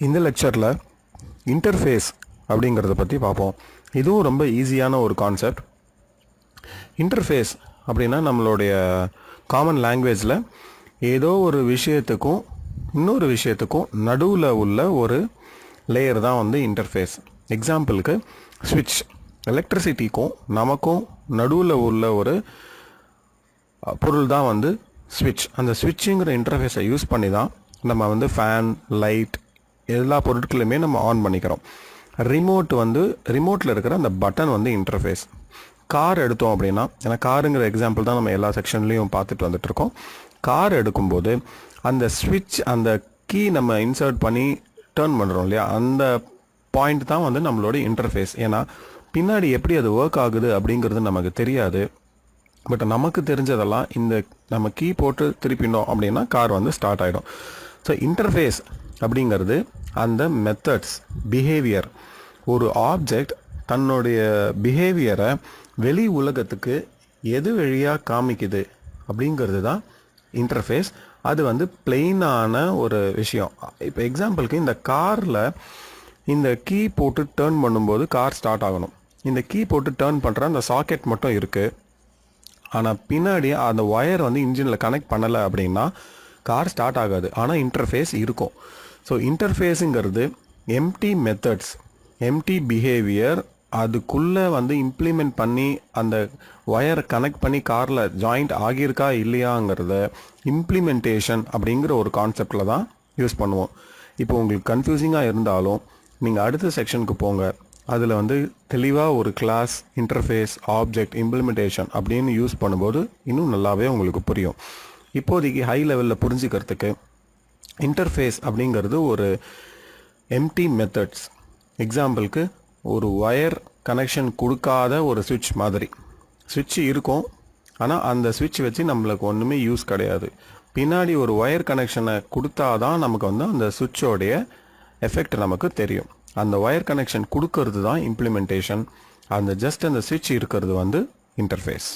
இந்த லெக்சரில் இன்டர்ஃபேஸ் அப்படிங்கிறத பற்றி பார்ப்போம். இதுவும் ரொம்ப ஈஸியான ஒரு கான்செப்ட். இன்டர்ஃபேஸ் அப்படின்னா நம்மளுடைய காமன் லாங்குவேஜில் ஏதோ ஒரு விஷயத்துக்கும் இன்னொரு விஷயத்துக்கும் நடுவில் உள்ள ஒரு லேயர் தான் வந்து இன்டர்ஃபேஸ். எக்ஸாம்பிளுக்கு ஸ்விட்ச், எலக்ட்ரிசிட்டிக்கும் நமக்கும் நடுவில் உள்ள ஒரு பொருள் தான் வந்து ஸ்விட்ச். அந்த ஸ்விட்சுங்கிற இன்டர்ஃபேஸை யூஸ் பண்ணி தான் நம்ம வந்து ஃபேன், லைட் எல்லா பொருட்களுமே நம்ம ஆன் பண்ணிக்கிறோம். ரிமோட்டில் இருக்கிற அந்த பட்டன் வந்து இன்டர்ஃபேஸ். கார் எடுத்தோம் அப்படின்னா, ஏன்னா காருங்கிற எக்ஸாம்பிள் தான் நம்ம எல்லா செக்ஷன்லேயும் பார்த்துட்டு வந்துட்டுருக்கோம். கார் எடுக்கும்போது அந்த ஸ்விட்ச், அந்த கீ நம்ம இன்சர்ட் பண்ணி டர்ன் பண்ணுறோம் இல்லையா, அந்த பாயிண்ட் தான் வந்து நம்மளோட இன்டர்ஃபேஸ். ஏன்னா பின்னாடி எப்படி அது ஒர்க் ஆகுது அப்படிங்கிறது நமக்கு தெரியாது. பட் நமக்கு தெரிஞ்சதெல்லாம் இந்த நம்ம கீ போட்டு திருப்பினோம் அப்படின்னா கார் வந்து ஸ்டார்ட் ஆகிடும். ஸோ இன்டர்ஃபேஸ் அப்படிங்கிறது அந்த மெத்தட்ஸ், பிஹேவியர். ஒரு ஆப்ஜெக்ட் தன்னுடைய பிஹேவியரை வெளி உலகத்துக்கு எது வழியாக காமிக்குது அப்படிங்கிறது தான் இன்டர்ஃபேஸ். அது வந்து பிளெயினான ஒரு விஷயம். இப்போ எக்ஸாம்பிளுக்கு இந்த காரில் இந்த கீ போட்டு டேர்ன் பண்ணும்போது கார் ஸ்டார்ட் ஆகணும். இந்த கீ போட்டு டேர்ன் பண்ணுற அந்த சாக்கெட் மட்டும் இருக்குது. ஆனால் பின்னாடி அந்த ஒயர் வந்து இன்ஜினில் கனெக்ட் பண்ணலை அப்படின்னா கார் ஸ்டார்ட் ஆகாது. ஆனால் இன்டர்ஃபேஸ் இருக்கும். ஸோ இன்டர்ஃபேஸுங்கிறது எம்டி மெத்தட்ஸ், எம்டி பிஹேவியர், அதுக்குள்ளே வந்து இம்ப்ளிமெண்ட் பண்ணி அந்த ஒயரை கனெக்ட் பண்ணி காரில் ஜாயிண்ட் ஆகியிருக்கா இல்லையாங்கிறத இம்ப்ளிமெண்டேஷன் அப்படிங்கிற ஒரு கான்செப்டில் தான் யூஸ் பண்ணுவோம். இப்போ உங்களுக்கு கன்ஃபியூசிங்காக இருந்தாலும் நீங்கள் அடுத்த செக்ஷனுக்கு போங்க. அதில் வந்து தெளிவாக ஒரு கிளாஸ், இன்டர்ஃபேஸ், ஆப்ஜெக்ட், இம்ப்ளிமெண்டேஷன் அப்படின்னு யூஸ் பண்ணும்போது இன்னும் நல்லாவே உங்களுக்கு புரியும். இப்போதைக்கு ஹை லெவலில் புரிஞ்சுக்கிறதுக்கு இன்டர்ஃபேஸ் அப்படிங்கிறது ஒரு எம்டி மெத்தட்ஸ். எக்ஸாம்பிளுக்கு ஒரு ஒயர் கனெக்ஷன் கொடுக்காத ஒரு சுவிட்ச் மாதிரி. சுவிட்ச் இருக்கும், ஆனால் அந்த சுவிட்ச் வச்சு நம்மளுக்கு ஒன்றுமே யூஸ் கிடையாது. பின்னாடி ஒரு ஒயர் கனெக்ஷனை கொடுத்தா தான் நமக்கு வந்து அந்த சுவிட்சோடைய எஃபெக்ட் நமக்கு தெரியும். அந்த ஒயர் கனெக்ஷன் கொடுக்கறது தான் இம்ப்ளிமெண்டேஷன். அந்த ஜஸ்ட் அந்த சுவிட்ச் இருக்கிறது வந்து இன்டர்ஃபேஸ்.